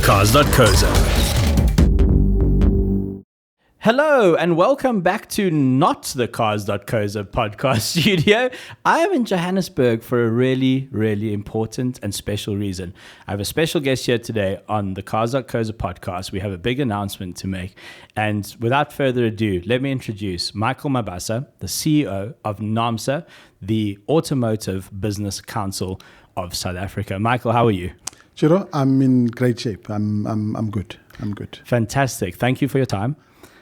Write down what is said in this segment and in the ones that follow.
Cars.co.za. Hello and welcome back to not the Cars.co.za podcast studio. I am in Johannesburg for a really, really important and special reason. I have a special guest here today on the Cars.co.za podcast. We have a big announcement to make. And without further ado, let me introduce Mikel Mabasa, the CEO of Naamsa, the Automotive Business Council of South Africa. Mikel, how are you? Ciro, I'm in great shape. I'm good. I'm good. Fantastic. Thank you for your time.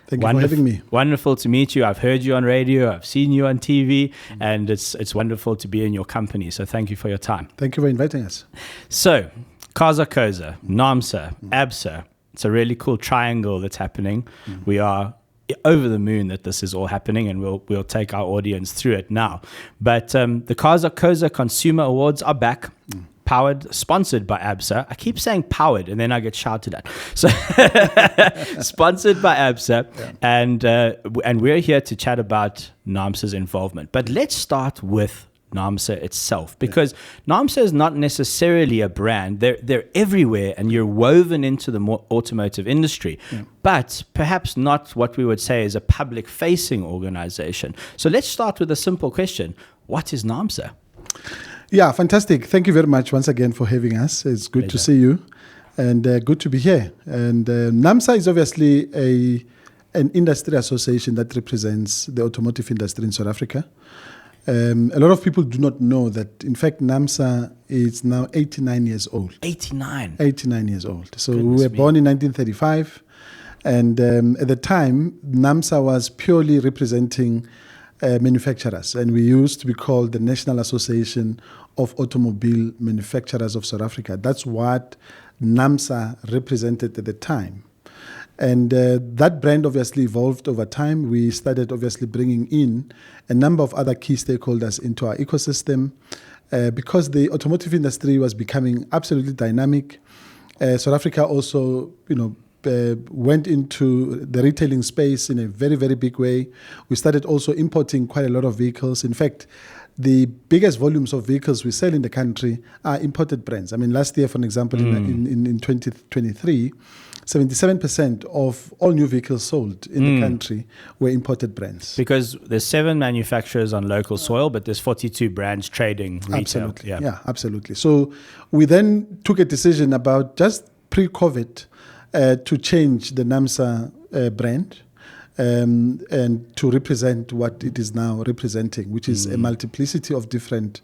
Thank you for having me. Wonderful to meet you. I've heard you on radio. I've seen you on TV, and it's wonderful to be in your company. So thank you for your time. Thank you for inviting us. So, Cars.co.za, Naamsa, ABSA. It's a really cool triangle that's happening. We are over the moon that this is all happening, and we'll take our audience through it now. But the Cars.co.za Consumer Awards are back. Sponsored by ABSA. I keep saying powered and then I get shouted at. So sponsored by ABSA, and we're here to chat about Naamsa's involvement. But let's start with Naamsa itself, because Naamsa is not necessarily a brand. They're everywhere, and you're woven into the automotive industry, but perhaps not what we would say is a public-facing organization. So let's start with a simple question: what is Naamsa? Yeah, fantastic. Thank you very much once again for having us. It's good to see you, and good to be here. And Naamsa is obviously an industry association that represents the automotive industry in South Africa. A lot of people do not know that, in fact, Naamsa is now 89 years old. 89? 89 years old. So we were born in 1935, and at the time, Naamsa was purely representing manufacturers, and we used to be called the National Association of Automobile Manufacturers of South Africa. That's what Naamsa represented at the time. And that brand obviously evolved over time. We started obviously bringing in a number of other key stakeholders into our ecosystem because the automotive industry was becoming absolutely dynamic. South Africa also, went into the retailing space in a very, very big way. We started also importing quite a lot of vehicles. In fact, the biggest volumes of vehicles we sell in the country are imported brands. I mean, last year, for example, in 2023, 77% of all new vehicles sold in the country were imported brands. Because there's 7 manufacturers on local soil, but there's 42 brands trading retail. Absolutely. Yeah, absolutely. So we then took a decision about just pre-COVID to change the Naamsa brand and to represent what it is now representing, which is a multiplicity of different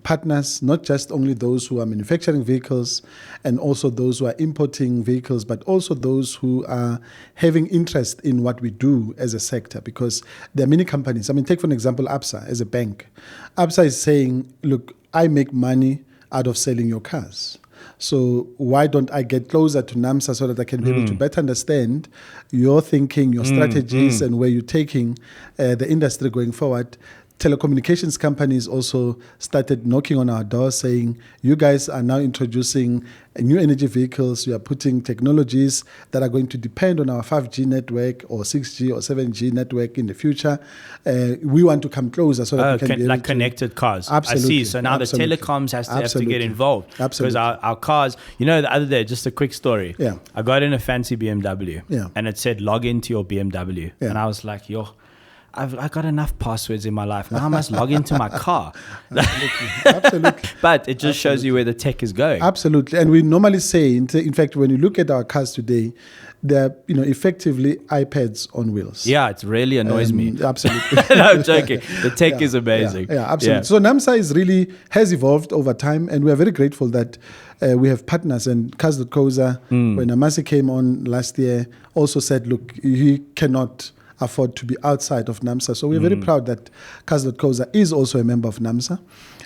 partners, not just only those who are manufacturing vehicles and also those who are importing vehicles, but also those who are having interest in what we do as a sector, because there are many companies. I mean, take for example ABSA as a bank. ABSA is saying, look, I make money out of selling your cars. So why don't I get closer to Naamsa so that I can be able to better understand your thinking, your strategies, and where you're taking the industry going forward? Telecommunications companies also started knocking on our door saying, you guys are now introducing new energy vehicles. You are putting technologies that are going to depend on our 5G network or 6G or 7G network in the future. We want to come closer so that we can be able connected cars. Absolutely. I see. So now the telecoms have to get involved. Absolutely. Because our cars, the other day, just a quick story. Yeah. I got in a fancy BMW and it said log into your BMW. Yeah. And I was like, I've got enough passwords in my life. Now I must log into my car. Absolutely. But it just shows you where the tech is going. Absolutely. And we normally say, in fact, when you look at our cars today, they're effectively iPads on wheels. Yeah, it really annoys me. Absolutely. No, I'm joking. The tech is amazing. Yeah, absolutely. Yeah. So Naamsa has evolved over time, and we are very grateful that we have partners. And Cars.co.za, when Amasi came on last year, also said, look, he cannot afford to be outside of Naamsa. So we're very proud that Cars.co.za is also a member of Naamsa.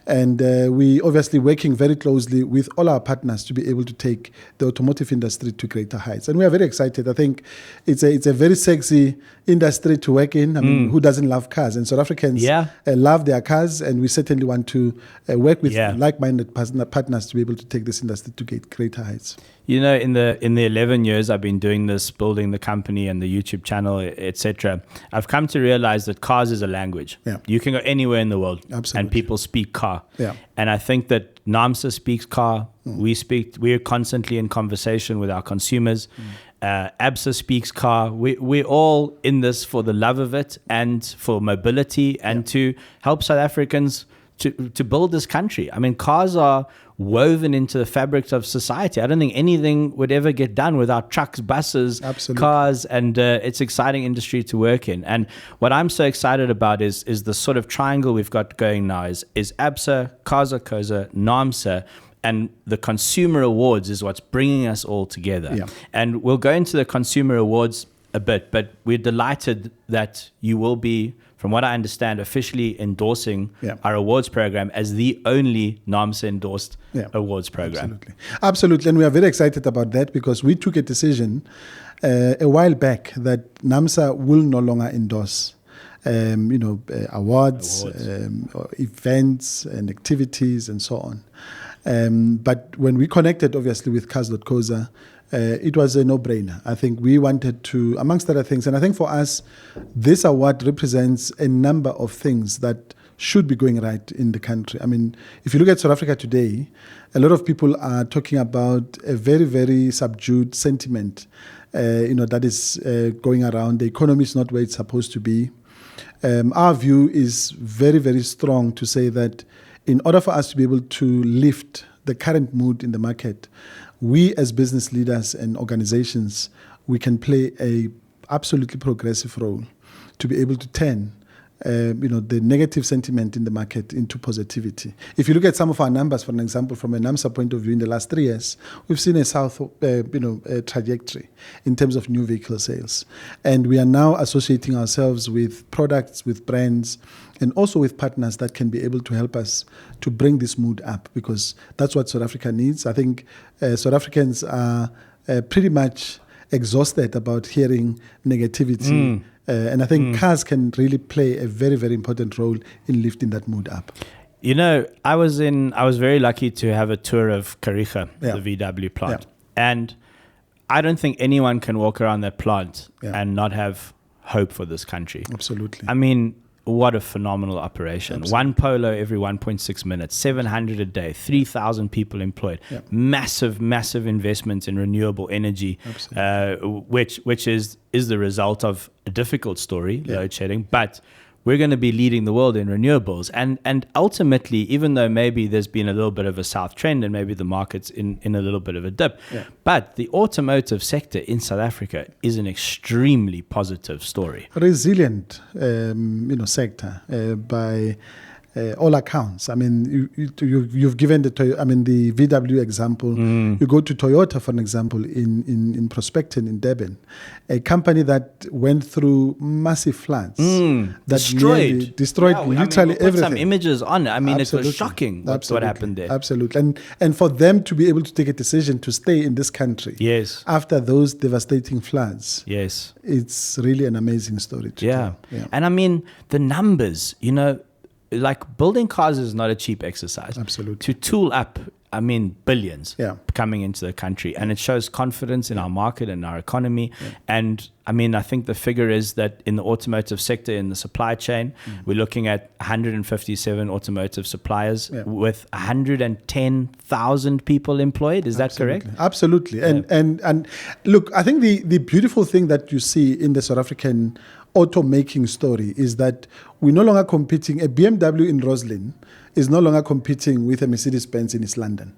And we obviously working very closely with all our partners to be able to take the automotive industry to greater heights. And we are very excited. I think it's a very sexy industry to work in. I mean, who doesn't love cars? And South Africans love their cars, and we certainly want to work with like-minded partners to be able to take this industry to greater heights. You know, in the 11 years I've been doing this, building the company and the YouTube channel, etc., I've come to realize that cars is a language. Yeah. You can go anywhere in the world, Absolutely. and people speak car. car. Yeah. And I think that Naamsa speaks car. We're constantly in conversation with our consumers. ABSA speaks car. We're all in this for the love of it and for mobility and to help South Africans to build this country. I mean, cars are woven into the fabric of society. I don't think anything would ever get done without trucks, buses, Absolutely. cars, and it's exciting industry to work in. And what I'm so excited about is the sort of triangle we've got going now is ABSA, Cars.co.za, Naamsa, and the Consumer Awards is what's bringing us all together. Yeah. And we'll go into the Consumer Awards a bit, but we're delighted that you will be, from what I understand, officially endorsing our awards program as the only Naamsa endorsed awards program. Absolutely. And we are very excited about that because we took a decision a while back that Naamsa will no longer endorse awards. Or events and activities and so on. But when we connected, obviously, with Cars.co.za, it was a no-brainer. I think we wanted to, amongst other things, and I think for us, this award represents a number of things that should be going right in the country. I mean, if you look at South Africa today, a lot of people are talking about a very, very subdued sentiment, that is going around. The economy is not where it's supposed to be. Our view is very, very strong to say that in order for us to be able to lift the current mood in the market, we as business leaders and organizations, we can play a absolutely progressive role to be able to turn the negative sentiment in the market into positivity. If you look at some of our numbers, for an example, from a Naamsa point of view, in the last 3 years, we've seen a trajectory in terms of new vehicle sales. And we are now associating ourselves with products, with brands, and also with partners that can be able to help us to bring this mood up, because that's what South Africa needs. I think South Africans are pretty much exhausted about hearing negativity. And I think cars can really play a very, very important role in lifting that mood up. You know, I was very lucky to have a tour of Kariga, the VW plant. And I don't think anyone can walk around that plant and not have hope for this country. Absolutely. I mean, what a phenomenal operation. Absolutely. One Polo every 1.6 minutes, 700 a day, 3,000 people employed. Massive, massive investments in renewable energy, which is the result of a difficult story, load shedding. But we're going to be leading the world in renewables. And ultimately, even though maybe there's been a little bit of a south trend and maybe the market's in a little bit of a dip, but the automotive sector in South Africa is an extremely positive story. Resilient, sector by all accounts. I mean, you've given the VW example. You go to Toyota, for an example, in Prospecton in Durban, a company that went through massive floods, that destroyed literally we'll everything. Put some images on it. I mean, Absolutely. it was shocking what happened there. Absolutely, and for them to be able to take a decision to stay in this country, after those devastating floods, it's really an amazing story to tell. And I mean, the numbers, like building cars is not a cheap exercise. Absolutely. To tool up, I mean, billions coming into the country. And it shows confidence in our market and our economy. And I mean, I think the figure is that in the automotive sector, in the supply chain, we're looking at 157 automotive suppliers with 110,000 people employed. Is that correct? Absolutely. And look, I think the beautiful thing that you see in the South African automaking story is that we're no longer competing. A BMW in Roslyn is no longer competing with a Mercedes-Benz in East London.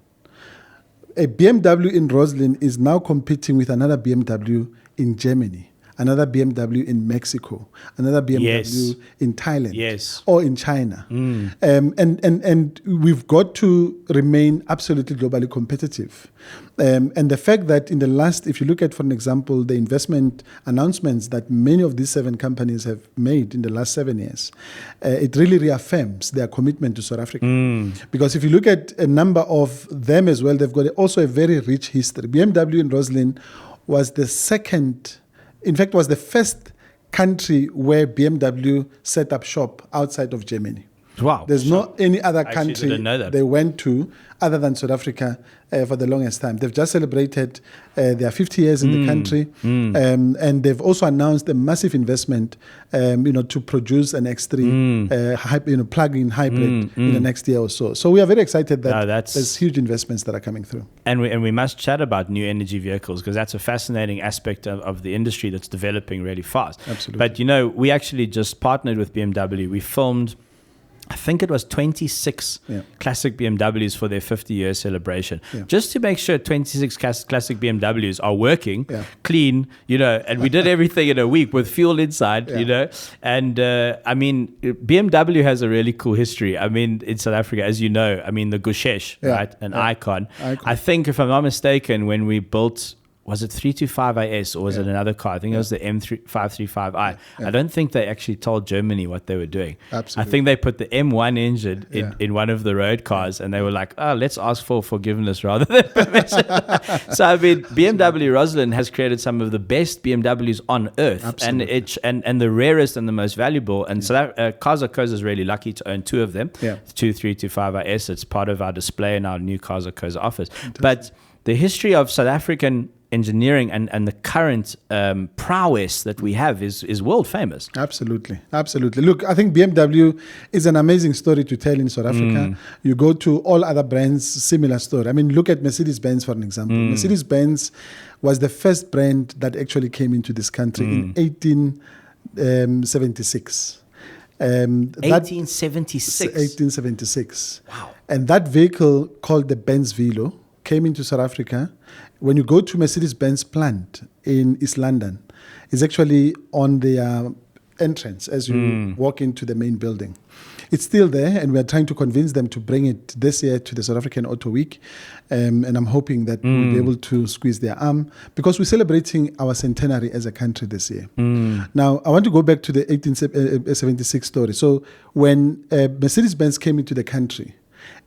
A BMW in Roslyn is now competing with another BMW in Germany, another BMW in Mexico, another BMW in Thailand or in China. And we've got to remain absolutely globally competitive. And the fact that in the last, if you look at, for an example, the investment announcements that many of these 7 companies have made in the last 7 years, it really reaffirms their commitment to South Africa. Because if you look at a number of them as well, they've got also a very rich history. BMW in Roslyn was the first country where BMW set up shop outside of Germany. Wow. There's no any other I actually country didn't know that. they went to other than South Africa for the longest time. They've just celebrated their 50 years in the country, and they've also announced a massive investment, to produce an X3 plug-in hybrid in the next year or so. So we are very excited that there's huge investments that are coming through. And we must chat about new energy vehicles, because that's a fascinating aspect of the industry that's developing really fast. Absolutely. But we actually just partnered with BMW. We filmed, I think it was 26 classic BMWs for their 50-year celebration, just to make sure 26 classic BMWs are working, clean, and we did everything in a week with fuel inside, and BMW has a really cool history. I mean, in South Africa, as you know, the Gushesh, right, an icon. I think, if I'm not mistaken, when we built, was it 325 IS or was it another car? I think it was the M535i. I don't think they actually told Germany what they were doing. Absolutely. I think they put the M1 engine in one of the road cars, and they were like, let's ask for forgiveness rather than permission. So, BMW Rosslyn has created some of the best BMWs on earth. Absolutely. And the rarest and the most valuable. And so that Cars.co.za is really lucky to own two of them, two 325 IS. It's part of our display in our new Cars.co.za office. Fantastic. But the history of South African engineering and the current prowess that we have is world famous. Absolutely. Look, I think BMW is an amazing story to tell in South Africa. You go to all other brands, similar story. Look at Mercedes-Benz, for an example. Mercedes-Benz was the first brand that actually came into this country in 1876. 1876. Wow. And that vehicle, called the Benz Velo, came into South Africa. When you go to Mercedes-Benz plant in East London, it's actually on their entrance as you walk into the main building. It's still there, and we are trying to convince them to bring it this year to the South African Auto Week. And I'm hoping that we'll be able to squeeze their arm, because we're celebrating our centenary as a country this year. Now, I want to go back to the 1876 story. So when Mercedes-Benz came into the country,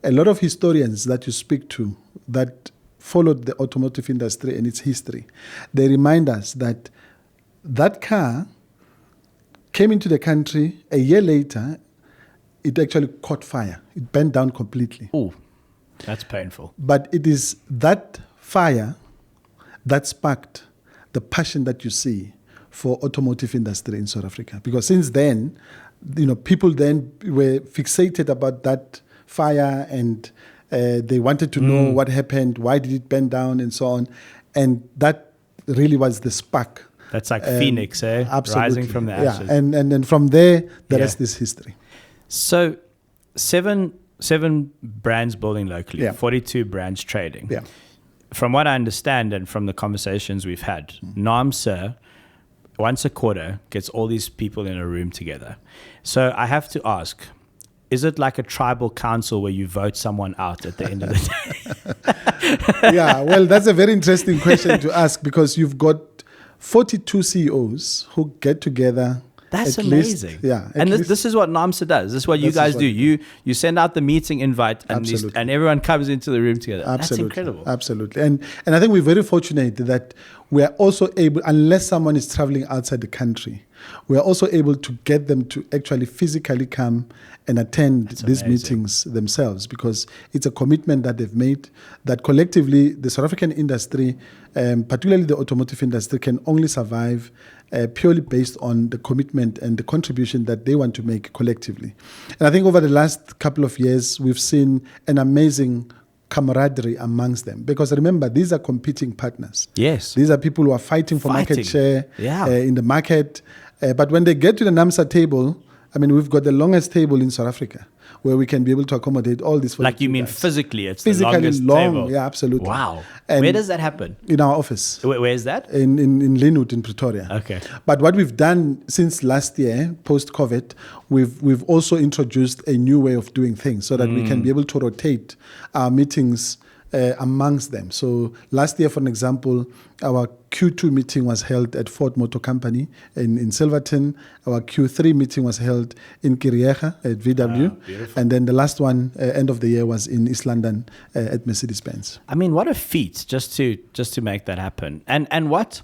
a lot of historians that you speak to that followed the automotive industry and its history, they remind us that that car came into the country a year later. It actually caught fire. It burned down completely. Oh, that's painful. But it is that fire that sparked the passion that you see for automotive industry in South Africa. Because since then, people then were fixated about that fire, and they wanted to know what happened, why did it burn down, and so on. And that really was the spark. That's like Phoenix, Absolutely. Rising from the ashes. Yeah, and from there, the rest is history. So, seven brands building locally, 42 brands trading. Yeah. From what I understand, and from the conversations we've had, Naamsa, once a quarter, gets all these people in a room together. So I have to ask, is it like a tribal council where you vote someone out at the end of the day? Yeah, well, that's a very interesting question to ask, because you've got 42 CEOs who get together. That's amazing. And this is what Naamsa does. This is what you guys do. You send out the meeting invite, and everyone comes into the room together. Absolutely. That's incredible. Absolutely. And I think we're very fortunate that we are also able, unless someone is traveling outside the country, we are also able to get them to actually physically come and attend these meetings themselves, because it's a commitment that they've made, that collectively the South African industry, particularly the automotive industry, can only survive purely based on the commitment and the contribution that they want to make collectively. And I think over the last couple of years, we've seen an amazing camaraderie amongst them, because remember, these are competing partners. Yes. These are people who are fighting for market share in the market. But when they get to the Naamsa table, we've got the longest table in South Africa, where we can be able to accommodate all this. Like, you mean guys. Physically, it's physically the longest long table. Yeah, absolutely. Wow. And where does that happen? In our office. Where is that? In Linwood in Pretoria. Okay. But what we've done since last year, post-COVID, we've also introduced a new way of doing things, so that we can be able to rotate our meetings amongst them. So last year, for an example, our Q2 meeting was held at Ford Motor Company in Silverton. Our Q3 meeting was held in Kiriega at VW. And then the last one, end of the year, was in East London at Mercedes-Benz. What a feat just to make that happen. And what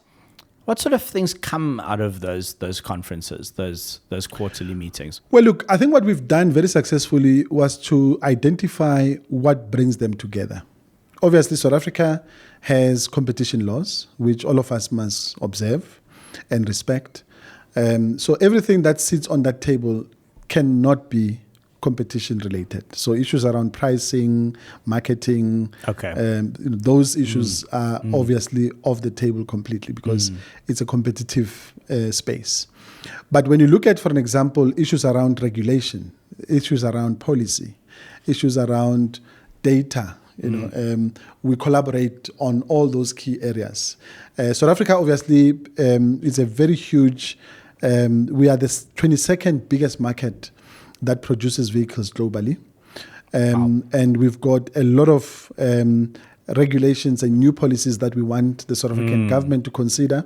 What sort of things come out of those conferences, those quarterly meetings? Well, look, I think what we've done very successfully was to identify what brings them together. Obviously, South Africa has competition laws, which all of us must observe and respect. So everything that sits on that table cannot be competition related. So issues around pricing, marketing, those issues are obviously off the table completely because it's a competitive space. But when you look at, for an example, issues around regulation, issues around policy, issues around data, we collaborate on all those key areas. South Africa obviously is a very huge, we are the 22nd biggest market that produces vehicles globally. And we've got a lot of regulations and new policies that we want the South African government to consider.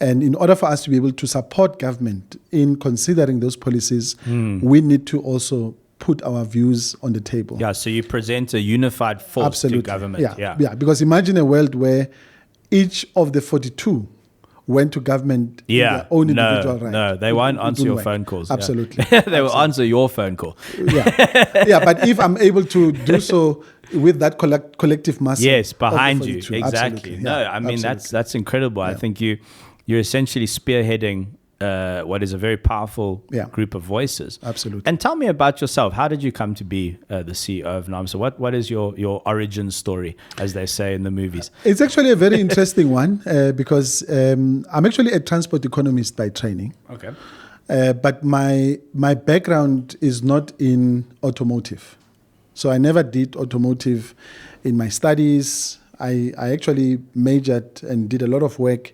And in order for us to be able to support government in considering those policies, we need to also put our views on the table. Yeah, so you present a unified force to government. Yeah, because imagine a world where each of the 42 went to government in their own individual right. No, they won't answer your phone calls. Absolutely. They will answer your phone call. Yeah, but if I'm able to do so with that collective muscle. Yes, behind you. Exactly. Absolutely. No, I mean, that's incredible. I think you're essentially spearheading what is a very powerful group of voices. Absolutely. And tell me about yourself. How did you come to be the CEO of Naamsa? What is your origin story, as they say in the movies? It's actually a very interesting one because I'm actually a transport economist by training. Okay. But my background is not in automotive. So I never did automotive in my studies. I actually majored and did a lot of work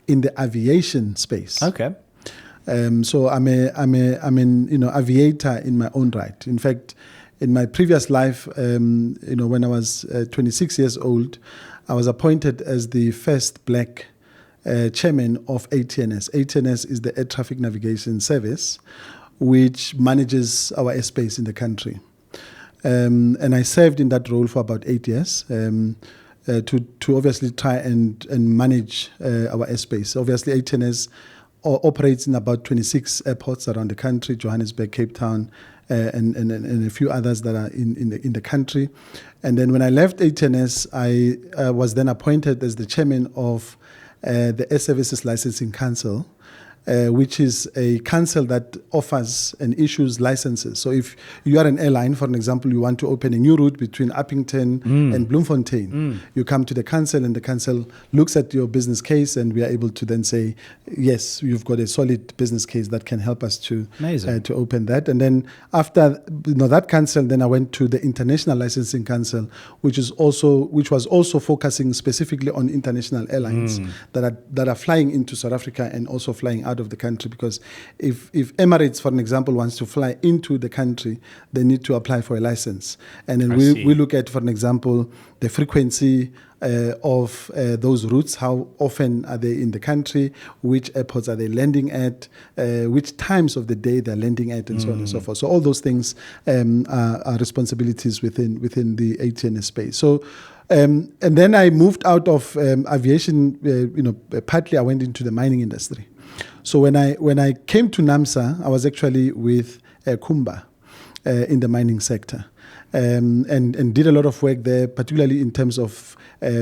in the aviation space. Okay. So I'm an aviator in my own right. In fact, in my previous life, when I was 26 years old, I was appointed as the first black chairman of ATNS. ATNS is the Air Traffic Navigation Service, which manages our airspace in the country. And I served in that role for about 8 years to obviously try and manage our airspace. Obviously, ATNS operates in about 26 airports around the country, Johannesburg, Cape Town, and a few others that are in the country. And then when I left ATNS, I was then appointed as the chairman of the Air Services Licensing Council, which is a council that offers and issues licenses. So if you are an airline, for an example, you want to open a new route between Uppington and Bloemfontein, you come to the council and the council looks at your business case and we are able to then say, yes, you've got a solid business case that can help us to open that. And then after that council, then I went to the International Licensing Council, which was also focusing specifically on international airlines that are flying into South Africa and also flying out of the country, because if Emirates, for an example, wants to fly into the country, they need to apply for a license. And then we look at, for an example, the frequency of those routes, how often are they in the country, which airports are they landing at, which times of the day they're landing at, and so on and so forth. So all those things are responsibilities within the ATNS space. So and then I moved out of aviation, partly I went into the mining industry. So when I came to Naamsa, I was actually with Kumba in the mining sector, and did a lot of work there, particularly in terms of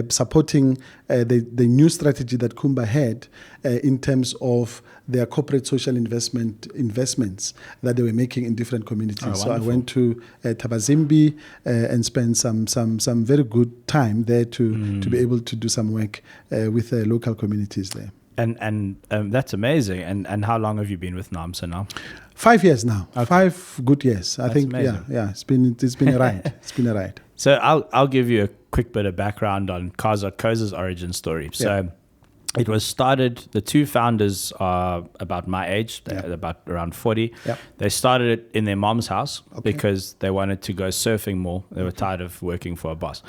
supporting the new strategy that Kumba had in terms of their corporate social investments that they were making in different communities. So I went to Tabazimbi and spent some very good time there to be able to do some work with the local communities there. And that's amazing. And how long have you been with Naamsa now? 5 years now. Okay. 5 good years. I think. Amazing. Yeah. It's been a ride. It's been a ride. So I'll give you a quick bit of background on Cars.co.za's origin story. So it was started. The two founders are about my age. They're about around 40. Yep. They started it in their mom's house because they wanted to go surfing more. They were tired of working for a boss.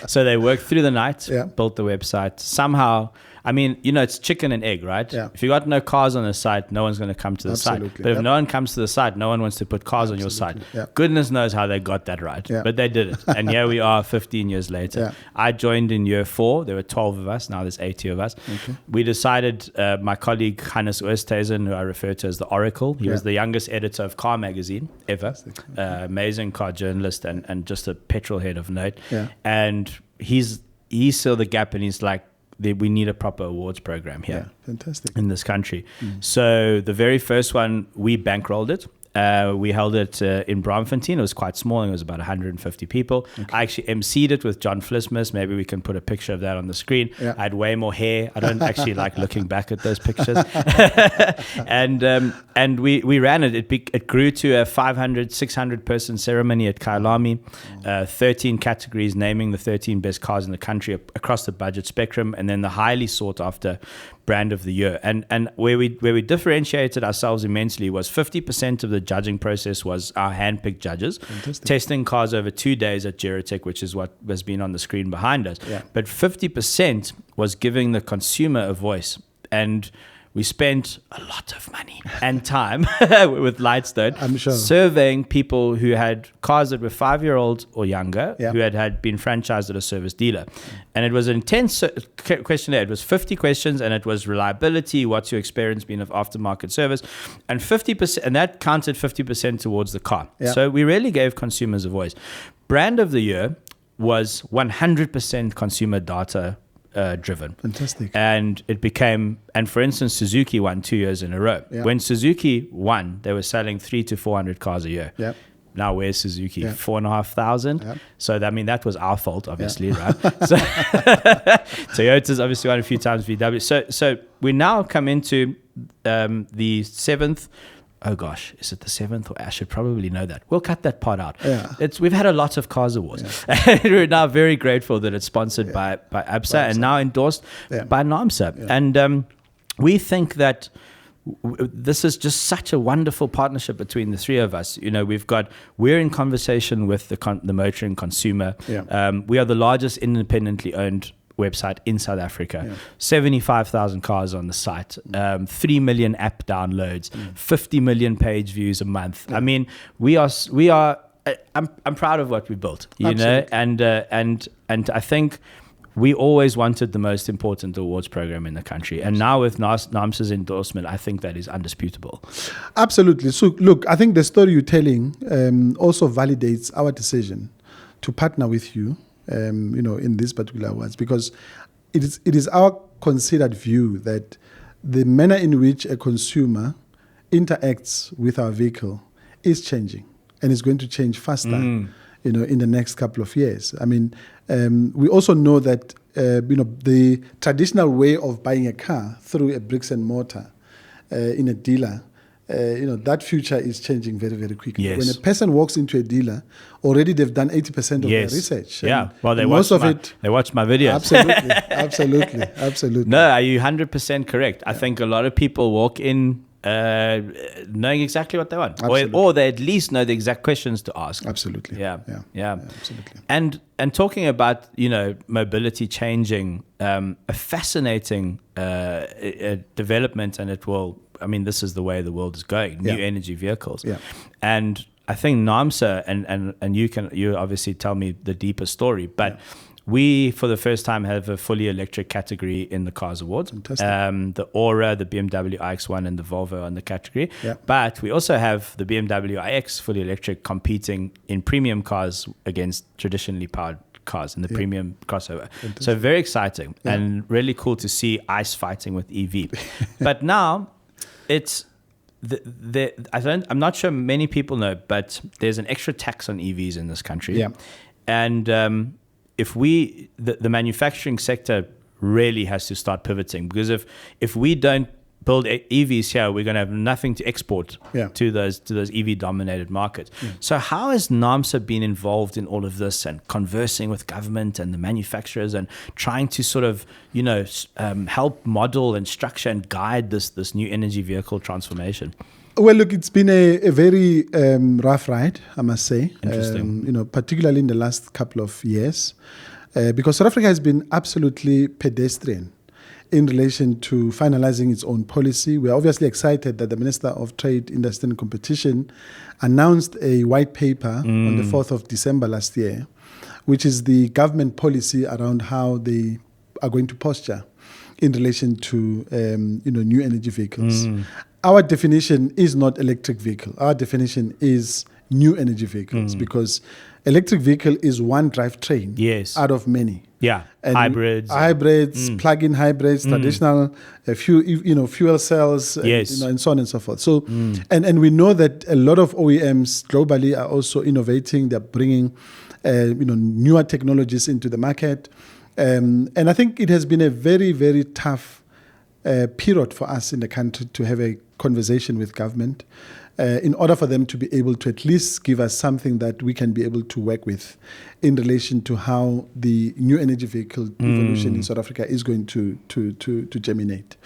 So they worked through the night, built the website. Somehow, I mean, it's chicken and egg, right? Yeah. If you got no cars on the site, no one's going to come to the site. Absolutely. But if no one comes to the site, no one wants to put cars on your site. Yeah. Goodness knows how they got that right. Yeah. But they did it. And here we are 15 years later. Yeah. I joined in year 4. There were 12 of us. Now there's 80 of us. Okay. We decided, my colleague Hannes Oosthuizen, who I refer to as the Oracle, he was the youngest editor of Car Magazine ever. Amazing car journalist and just a petrol head of note. Yeah. And he saw the gap and he's like, we need a proper awards program here. Yeah, fantastic. In this country. So the very first one, we bankrolled it. We held it in Braamfontein. It was quite small. It was about 150 people. Okay. I actually emceed it with John Flismus. Maybe we can put a picture of that on the screen. Yeah. I had way more hair. I don't actually like looking back at those pictures. and we ran it. It grew to a 500, 600 person ceremony at Kyalami. 13 categories, naming the 13 best cars in the country across the budget spectrum, and then the highly sought after brand of the year. And where we differentiated ourselves immensely was 50% of the judging process was our handpicked judges. Fantastic. Testing cars over 2 days at Geratech, which is what has been on the screen behind us. Yeah. But 50% was giving the consumer a voice. And we spent a lot of money and time with Lightstone, I'm sure, surveying people who had cars that were 5-year-olds or younger, yeah, who had been franchised at a service dealer. And it was an intense questionnaire. It was 50 questions, and it was reliability, what's your experience been of aftermarket service, and 50%, and that counted 50% towards the car. Yeah. So we really gave consumers a voice. Brand of the year was 100% consumer data driven. Fantastic. And it became, and for instance, Suzuki won 2 years in a row. Yeah. When Suzuki won, they were selling 300 to 400 cars a year. Yeah. Now where's Suzuki? Yeah. 4,500. Yeah. So that was our fault, obviously, right? So Toyota's obviously won a few times, VW. So we now come into the 7th. Oh gosh, is it the 7th? Or I should probably know that. We'll cut that part out. Yeah. We've had a lot of Cars Awards. Yeah. We're now very grateful that it's sponsored by ABSA and now endorsed by Naamsa. Yeah. And we think that this is just such a wonderful partnership between the three of us. We're in conversation with the motoring consumer. Yeah. We are the largest independently owned website in South Africa. Yeah. 75,000 cars on the site, 3 million app downloads, 50 million page views a month. Yeah. I mean, we are. I'm proud of what we built, Absolutely. and I think we always wanted the most important awards program in the country, and now with Naamsa's endorsement, I think that is undisputable. Absolutely. So look, I think the story you're telling also validates our decision to partner with you. In these particular awards, because it is our considered view that the manner in which a consumer interacts with our vehicle is changing, and is going to change faster, in the next couple of years. I mean, we also know that the traditional way of buying a car through a bricks and mortar in a dealer. That future is changing very, very quickly. Yes. When a person walks into a dealer, already they've done 80% of their research. Yeah, well, they watch my videos. Absolutely. No, are you 100% correct? I think a lot of people walk in knowing exactly what they want, or they at least know the exact questions to ask. Absolutely. Yeah. Absolutely. And talking about mobility changing, a fascinating development, and it will. I mean, this is the way the world is going. New energy vehicles. Yeah. And I think Naamsa, and you obviously tell me the deeper story, but we, for the first time, have a fully electric category in the Cars Awards. Fantastic. The Aura, the BMW iX1, and the Volvo on the category. Yeah. But we also have the BMW iX fully electric competing in premium cars against traditionally powered cars in the premium crossover. Fantastic. So very exciting and really cool to see ICE fighting with EV. But now it's I'm not sure many people know, but there's an extra tax on EVs in this country. Yeah. And if the manufacturing sector really has to start pivoting, because if we don't build EVs here, we're going to have nothing to export to those EV dominated markets. So how has Naamsa been involved in all of this and conversing with government and the manufacturers and trying to sort of help model and structure and guide this new energy vehicle transformation? Well, look, it's been a very rough ride, I must say. Interesting. Particularly in the last couple of years, because South Africa has been absolutely pedestrian in relation to finalizing its own policy. We are obviously excited that the Minister of Trade, Industry and Competition announced a white paper on the 4th of December last year, which is the government policy around how they are going to posture in relation to new energy vehicles. Our definition is not electric vehicle. Our definition is new energy vehicles, because electric vehicle is one drivetrain out of many. Yeah, And hybrids, plug-in hybrids, traditional fuel cells, and so on and so forth. So, and we know that a lot of OEMs globally are also innovating. They're bringing newer technologies into the market, and I think it has been a very, very tough period for us in the country to have a conversation with government in order for them to be able to at least give us something that we can be able to work with in relation to how the new energy vehicle evolution in South Africa is going to germinate.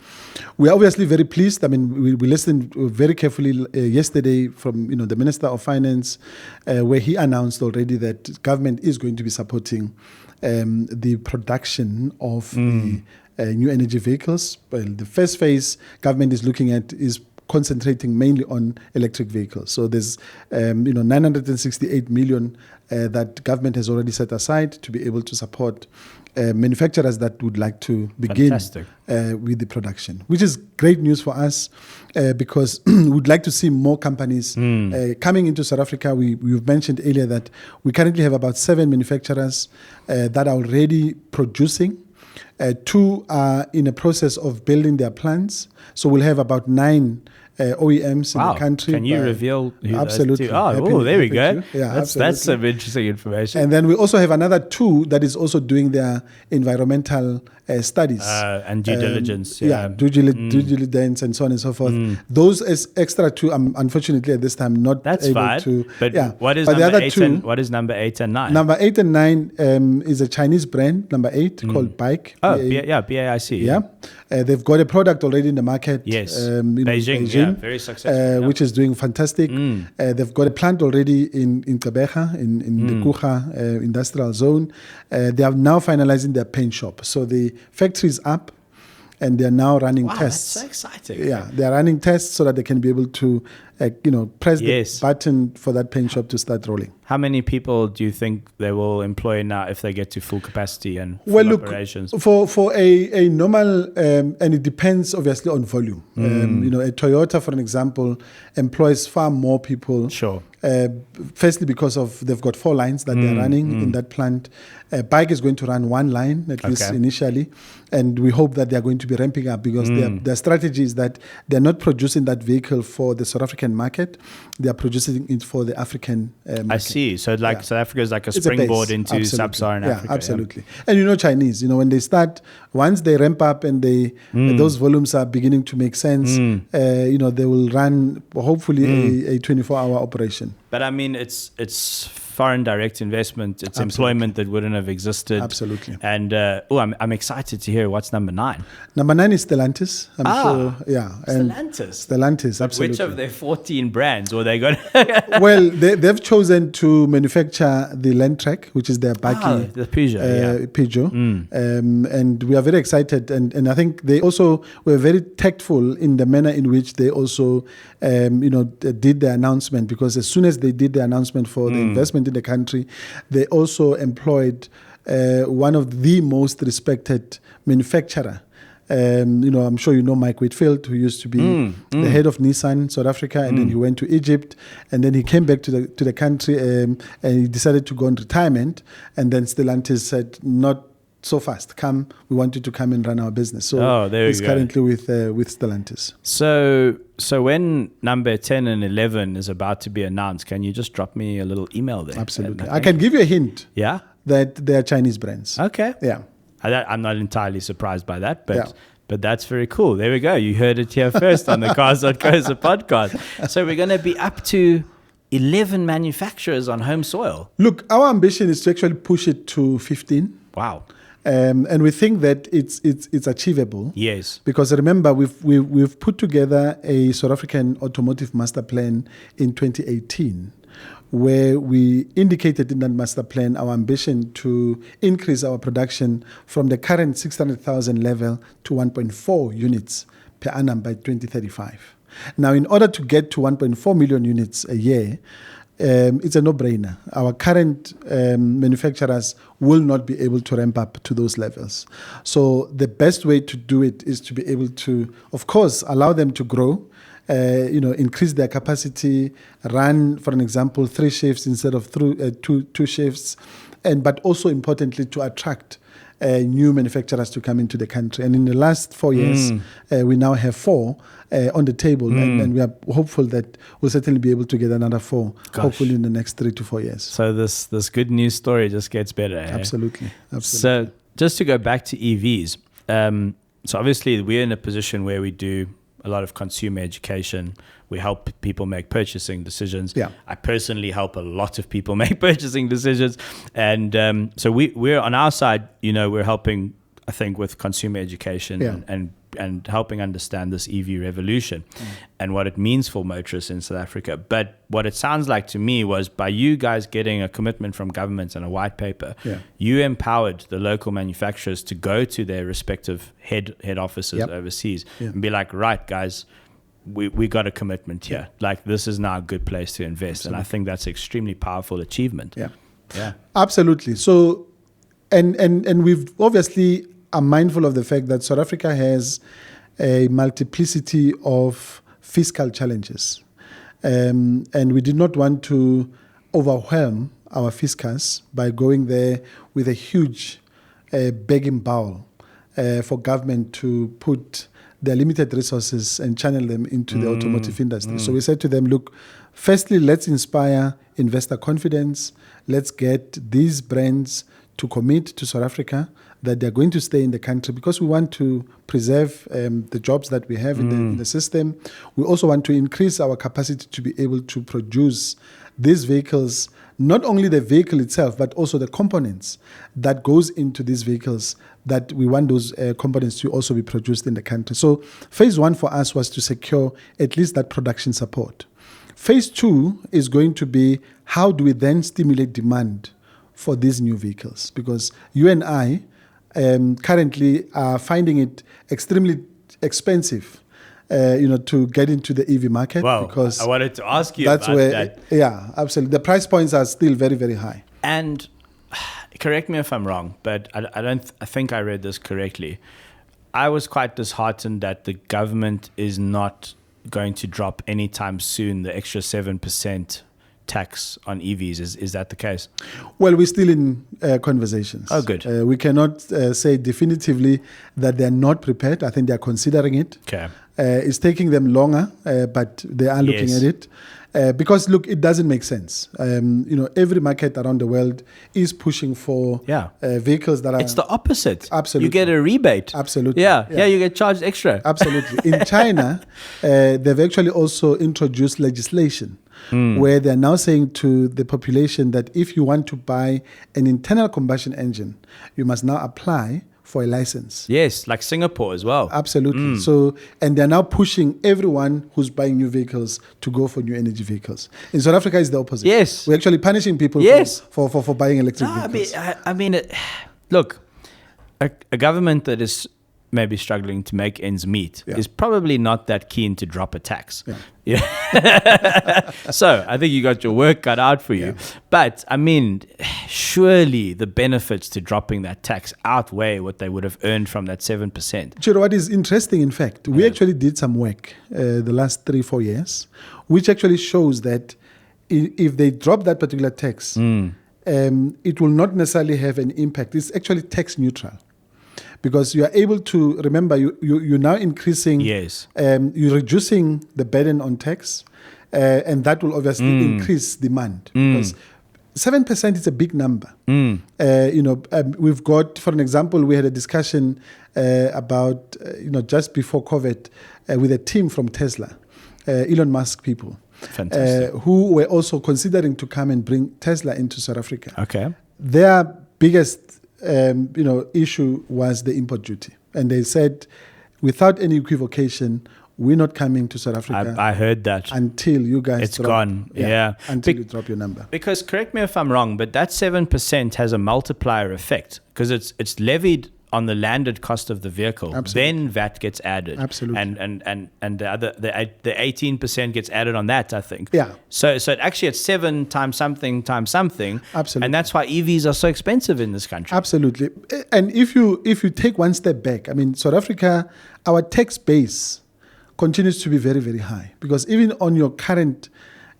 We are obviously very pleased. I mean, we listened very carefully yesterday from the Minister of Finance, where he announced already that government is going to be supporting the production of the new energy vehicles. Well, the first phase government is looking at is concentrating mainly on electric vehicles. So there's 968 million that government has already set aside to be able to support manufacturers that would like to begin with the production, which is great news for us because we would like to see more companies coming into South Africa. We've mentioned earlier that we currently have about 7 manufacturers that are already producing. 2 are in a process of building their plants. So we'll have about 9 OEMs in the country. Can you reveal who absolutely. Those 2 are? There we go. Yeah, that's some interesting information. And then we also have another 2 that is also doing their environmental studies. And due diligence. Due diligence and so on and so forth. Those as extra 2, unfortunately at this time not able to. But what is number 8 and what is number 8 and 9? Number 8 and 9 is a Chinese brand, number 8, called Bike. BAIC. Yeah. They've got a product already in the market. Yes. Beijing, very successful. Which is doing fantastic. They've got a plant already in Gqeberha, in the Kucha industrial zone. They are now finalizing their paint shop. So the factory is up and they're now running tests. That's so exciting. Yeah, they're running tests so that they can be able to press the button for that paint shop to start rolling. How many people do you think they will employ now if they get to full capacity and full operations? For a normal, and it depends obviously on volume. A Toyota, for an example, employs far more people. Sure. Firstly, because they've got 4 lines that they're running in that plant. Bike is going to run 1 line, at least initially. And we hope that they're going to be ramping up because their strategy is that they're not producing that vehicle for the South African market. They are producing it for the African market. I see. So South Africa is like a springboard into sub-Saharan Africa. Yeah, absolutely. And Chinese, when they start, once they ramp up and those volumes are beginning to make sense, they will run hopefully a 24-hour operation. But I mean, it's foreign direct investment. It's employment that wouldn't have existed. Absolutely. And I'm excited to hear what's number 9. Number 9 is Stellantis. I'm sure. Yeah. And Stellantis, absolutely. Which of their 14 brands were they going? Well, they've chosen to manufacture the Landtrek, which is their Baki, the Peugeot. Peugeot. And we are very excited. And I think they also were very tactful in the manner in which they also, did the announcement, because as soon as they did the announcement for the investment in the country, they also employed one of the most respected manufacturer. I'm sure Mike Whitfield, who used to be the head of Nissan South Africa, and then he went to Egypt, and then he came back to the country, and he decided to go on retirement. And then Stellantis said, "Not so fast. Come, we want you to come and run our business." So he's currently with Stellantis. So when number 10 and 11 is about to be announced, can you just drop me a little email there? Absolutely. I can give you a hint. Yeah? That they are Chinese brands. Okay. Yeah. I'm not entirely surprised by that, but that's very cool. There we go. You heard it here first on the Cars.co.za podcast. So we're going to be up to 11 manufacturers on home soil. Look, our ambition is to actually push it to 15. Wow. And we think that it's achievable. Yes. Because remember, we've put together a South African automotive master plan in 2018. where we indicated in that master plan our ambition to increase our production from the current 600,000 level to 1.4 units per annum by 2035. Now, in order to get to 1.4 million units a year, it's a no-brainer. Our current manufacturers will not be able to ramp up to those levels. So the best way to do it is to be able to, of course, allow them to grow, increase their capacity, run, for an example, 3 shifts instead of two shifts, but also importantly to attract new manufacturers to come into the country. And in the last 4 years, we now have 4 on the table, and we are hopeful that we'll certainly be able to get another 4, hopefully in the next 3 to 4 years. So this good news story just gets better. Absolutely. So just to go back to EVs, so obviously we're in a position where we do a lot of consumer education. We help people make purchasing decisions. Yeah. I personally help a lot of people make purchasing decisions. And so we're on our side, we're helping, I think, with consumer education and helping understand this EV revolution and what it means for motorists in South Africa. But what it sounds like to me was by you guys getting a commitment from government and a white paper, you empowered the local manufacturers to go to their respective head offices overseas and be like, right, guys, we got a commitment here. Like, this is now a good place to invest. Absolutely. And I think that's an extremely powerful achievement. Yeah. Absolutely. So, and we've obviously are mindful of the fact that South Africa has a multiplicity of fiscal challenges. And we did not want to overwhelm our fiscus by going there with a huge begging bowl for government to put their limited resources and channel them into the automotive industry. So we said to them, look, firstly, let's inspire investor confidence. Let's get these brands to commit to South Africa that they're going to stay in the country because we want to preserve the jobs that we have in the system. We also want to increase our capacity to be able to produce these vehicles, not only the vehicle itself, but also the components that goes into these vehicles, that we want those components to also be produced in the country. So phase 1 for us was to secure at least that production support. Phase 2 is going to be how do we then stimulate demand for these new vehicles? Because you and I currently are finding it extremely expensive, to get into the EV market. Well, because I wanted to ask you that's about where, that. Yeah, absolutely. The price points are still very, very high. And correct me if I'm wrong, but I think I read this correctly. I was quite disheartened that the government is not going to drop anytime soon the extra 7% tax on EVs. Is that the case? Well, we're still in conversations. Oh, good. We cannot say definitively that they're not prepared. I think they're considering it. Okay. It's taking them longer, but they are looking at it. Because, look, it doesn't make sense. Every market around the world is pushing for vehicles that are... It's the opposite. Absolutely. You get a rebate. Absolutely. Yeah, you get charged extra. Absolutely. In China, they've actually also introduced legislation where they're now saying to the population that if you want to buy an internal combustion engine, you must now apply for a license. Yes, like Singapore as well. Absolutely. So, and they're now pushing everyone who's buying new vehicles to go for new energy vehicles. In South Africa, it's the opposite. Yes. We're actually punishing people for buying electric vehicles. I mean, look, a government that is maybe struggling to make ends meet is probably not that keen to drop a tax. So I think you got your work cut out for you. But I mean, surely the benefits to dropping that tax outweigh what they would have earned from that 7%. Ciro, what is interesting, in fact, we actually did some work the last 3-4 years, which actually shows that if they drop that particular tax, it will not necessarily have an impact. It's actually tax neutral. Because you are able to, remember, you're now increasing, you're reducing the burden on tax, and that will obviously increase demand. Because 7% is a big number. We've got, for an example, we had a discussion about, just before COVID with a team from Tesla, Elon Musk people, who were also considering to come and bring Tesla into South Africa. Okay. Their biggest issue was the import duty. And they said, without any equivocation, we're not coming to South Africa I heard that. until you guys It's gone. Yeah. until you drop your number. Because, correct me if I'm wrong, but that 7% has a multiplier effect because it's levied on the landed cost of the vehicle. Absolutely. Then VAT gets added. Absolutely. And the other the 18% gets added on that, I think. Yeah. So it actually it's 7 times something times something. Absolutely. And that's why EVs are so expensive in this country. Absolutely. And if you take one step back, I mean, South Africa, our tax base continues to be very, very high, because even on your current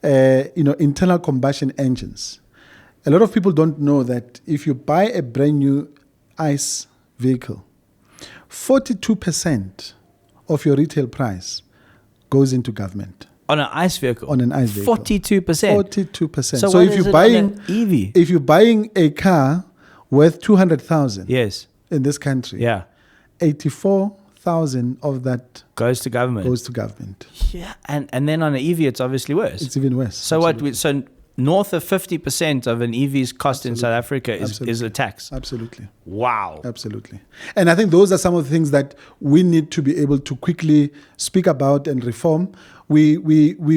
internal combustion engines, a lot of people don't know that if you buy a brand new ICE vehicle, 42% of your retail price goes into government. On an ICE vehicle? On an ICE vehicle. 42%? 42%. So if you're buying EV? If you're buying a car worth 200,000 yes, in this country, yeah, 84,000 of that goes to government. Yeah. And then on an EV it's obviously worse. It's even worse. So Absolutely. so north of 50% of an EV's cost in South Africa is a tax. Absolutely. Wow. Absolutely. And I think those are some of the things that we need to be able to quickly speak about and reform. We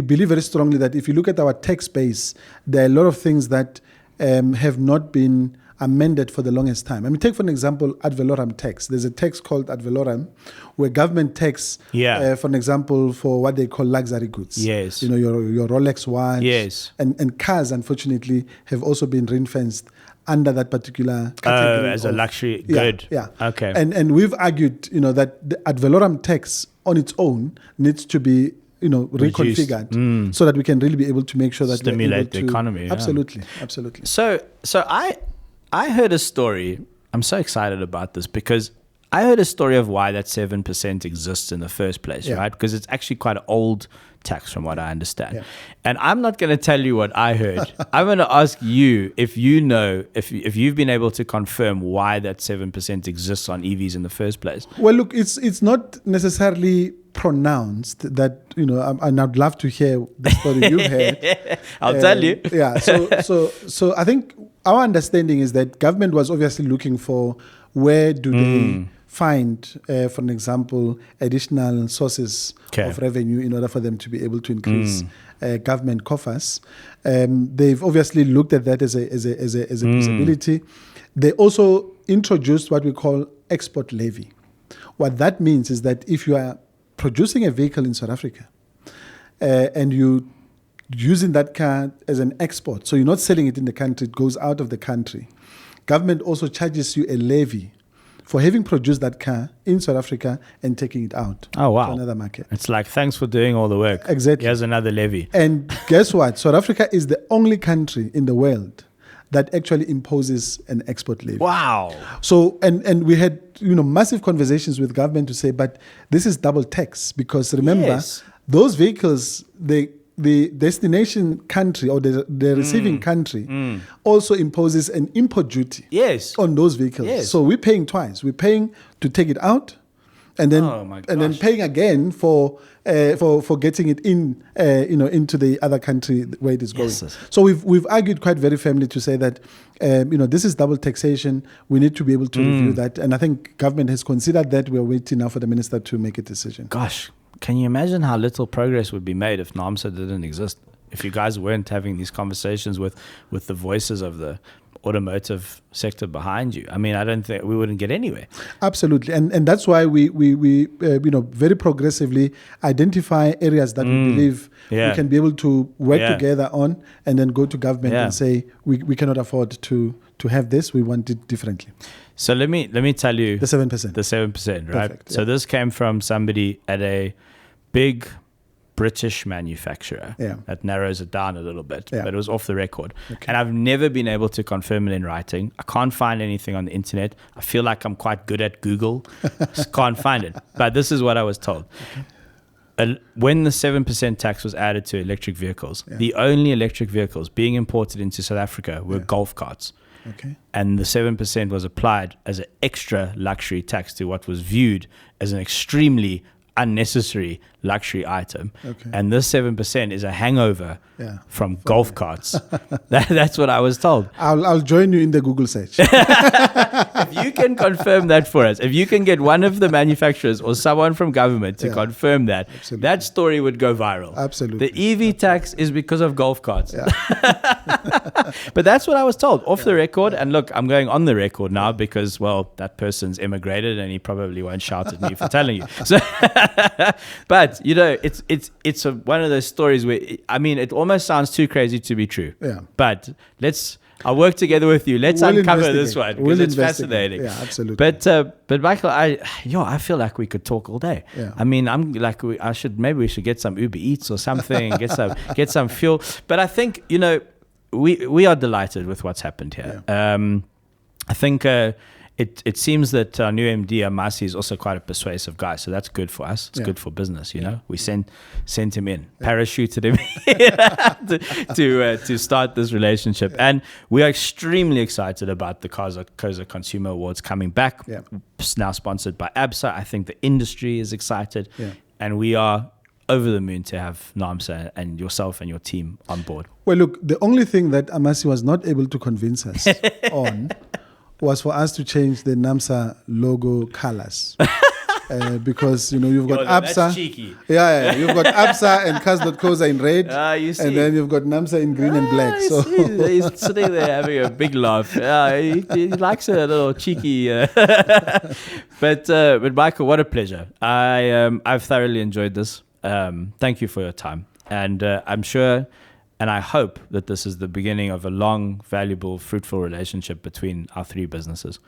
believe very strongly that if you look at our tax base, there are a lot of things that have not been amended for the longest time. I mean, take for an example, ad valorem tax. There's a tax called ad valorem where government tax, for an example, for what they call luxury goods. Yes. Your Rolex watch. Yes. And cars, unfortunately, have also been ring-fenced under that particular category. As a luxury good. Yeah. Okay. And we've argued, that the ad valorem tax on its own needs to be reconfigured so that we can really be able to make sure that stimulate the economy. Absolutely. So I heard a story. I'm so excited about this because I heard a story of why that 7% exists in the first place, right? Because it's actually quite an old tax from what I understand. Yeah. And I'm not going to tell you what I heard. I'm going to ask you if you know, if you've been able to confirm why that 7% exists on EVs in the first place. Well, look, it's not necessarily pronounced that, and I'd love to hear the story you've heard. I'll tell you. Yeah. So I think our understanding is that government was obviously looking for where do they find, for an example, additional sources of revenue in order for them to be able to increase government coffers. They've obviously looked at that as a possibility. They also introduced what we call export levy. What that means is that if you are producing a vehicle in South Africa and you using that car as an export, so you're not selling it in the country, it goes out of the country, government also charges you a levy for having produced that car in South Africa and taking it out to another market. It's like, thanks for doing all the work. Exactly. Here's another levy. And guess what? South Africa is the only country in the world that actually imposes an export levy. Wow. So, and we had, massive conversations with government to say, but this is double tax, because remember, those vehicles, the destination country or the receiving country also imposes an import duty on those vehicles. Yes. So we're paying twice. We're paying to take it out, and then paying again for getting it in into the other country where it is going. Yes. So we've argued quite very firmly to say that this is double taxation. We need to be able to review that, and I think government has considered that. We're waiting now for the minister to make a decision. Gosh. Can you imagine how little progress would be made if Naamsa didn't exist? If you guys weren't having these conversations with the voices of the automotive sector behind you? I mean, I don't think we wouldn't get anywhere. Absolutely. And that's why we very progressively identify areas that we believe we can be able to work together on, and then go to government and say, we cannot afford to have this. We want it differently. So let me tell you the 7%. The 7%, right? Perfect, So this came from somebody at a big British manufacturer. That narrows it down a little bit, but it was off the record. Okay. And I've never been able to confirm it in writing. I can't find anything on the internet. I feel like I'm quite good at Google. Just can't find it. But this is what I was told. When the 7% tax was added to electric vehicles, the only electric vehicles being imported into South Africa were golf carts. Okay. And the 7% was applied as an extra luxury tax to what was viewed as an extremely unnecessary luxury item. Okay. And this 7% is a hangover Yeah. from golf carts. That's what I was told. I'll join you in the Google search. If you can confirm that for us, if you can get one of the manufacturers or someone from government to confirm that, Absolutely. that story would go viral. Absolutely. The EV tax is because of golf carts. Yeah. But that's what I was told off the record. And look, I'm going on the record now because, well, that person's immigrated and he probably won't shout at me for telling you. So, but you know, it's one of those stories where, I mean, it almost sounds too crazy to be true. Yeah. But I'll work together with you. Let's We'll uncover this investigate. one because We'll it's investigate. fascinating. Yeah, absolutely. But Michael, I feel like we could talk all day. Yeah. I mean, maybe we should get some Uber Eats or something, get some fuel. But I think, you know, we are delighted with what's happened here. Yeah. I think it seems that our new MD Amasi is also quite a persuasive guy, so that's good for us. It's good for business, you know. We sent him in, parachuted him to start this relationship, and we are extremely excited about the Cars.co.za Consumer Awards coming back. Yeah. It's now sponsored by ABSA. I think the industry is excited, Yeah. and we are over the moon to have Naamsa and yourself and your team on board. Well, look, the only thing that Amasi was not able to convince us on was for us to change the Naamsa logo colors. Because, you know, you've got ABSA. That's cheeky. Yeah. You've got ABSA and Cars.co.za in red. You see. And then you've got Naamsa in green and black. You So see, he's sitting there having a big laugh. He likes a little cheeky. But Michael, what a pleasure. I've thoroughly enjoyed this. Thank you for your time. And I'm sure and I hope that this is the beginning of a long, valuable, fruitful relationship between our three businesses.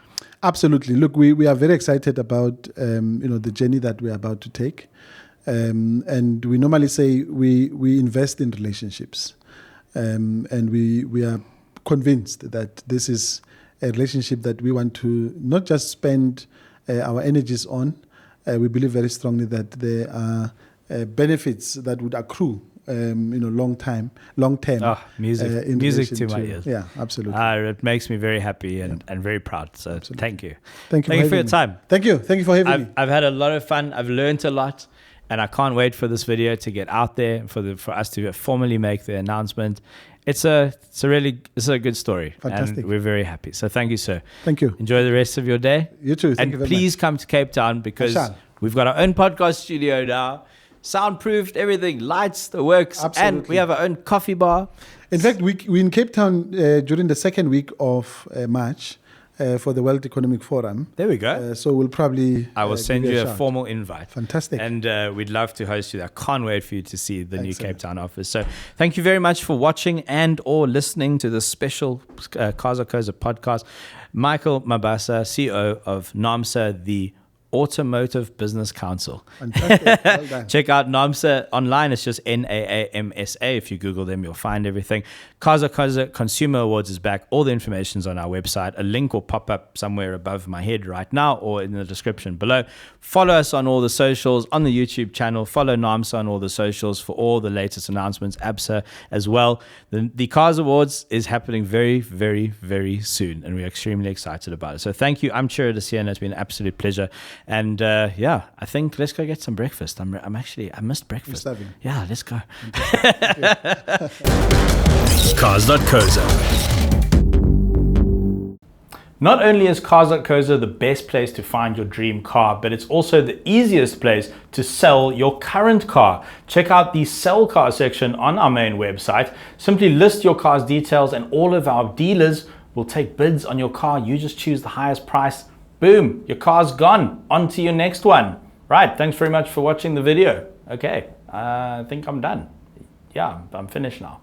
Absolutely. Look, we are very excited about the journey that we are about to take. And we normally say we invest in relationships. And we are convinced that this is a relationship that we want to not just spend our energies on. We believe very strongly that there are benefits that would accrue long term. Music to my ears. Yeah, absolutely. It makes me very happy and very proud. So thank you. Thank you for your time. Thank you for having me. I've had a lot of fun. I've learned a lot, and I can't wait for this video to get out there for us to formally make the announcement. It's a good story. Fantastic. And we're very happy. So thank you, sir. Thank you. Enjoy the rest of your day. You too. Thank you very much. Please come to Cape Town because we've got our own podcast studio now. Soundproofed, everything, lights, the works. Absolutely. And we have our own coffee bar. In fact, we're in Cape Town during the second week of March for the World Economic Forum. There we go. So we'll probably... I will send you a formal invite. Fantastic. And we'd love to host you. I can't wait for you to see the new Cape Town office. So thank you very much for watching and or listening to this special Cars.co.za podcast. Mikel Mabasa, CEO of Naamsa, the Automotive Business Council. Fantastic. Well done. Check out Naamsa online. It's just Naamsa. If you Google them, you'll find everything. Cars.co.za Consumer Awards is back. All the information's on our website. A link will pop up somewhere above my head right now or in the description below. Follow us on all the socials, on the YouTube channel. Follow Naamsa on all the socials for all the latest announcements. ABSA as well. The Cars Awards is happening very, very, very soon, and we're extremely excited about it. So thank you. I'm Ciro De Siena. It's been an absolute pleasure. And I think let's go get some breakfast. I missed breakfast. Starving. Yeah, let's go. Cars.co.za. Not only is Cars.co.za the best place to find your dream car, but it's also the easiest place to sell your current car. Check out the sell car section on our main website. Simply list your car's details and all of our dealers will take bids on your car. You just choose the highest price. Boom, your car's gone. On to your next one. Right, thanks very much for watching the video. Okay, I think I'm done. Yeah, I'm finished now.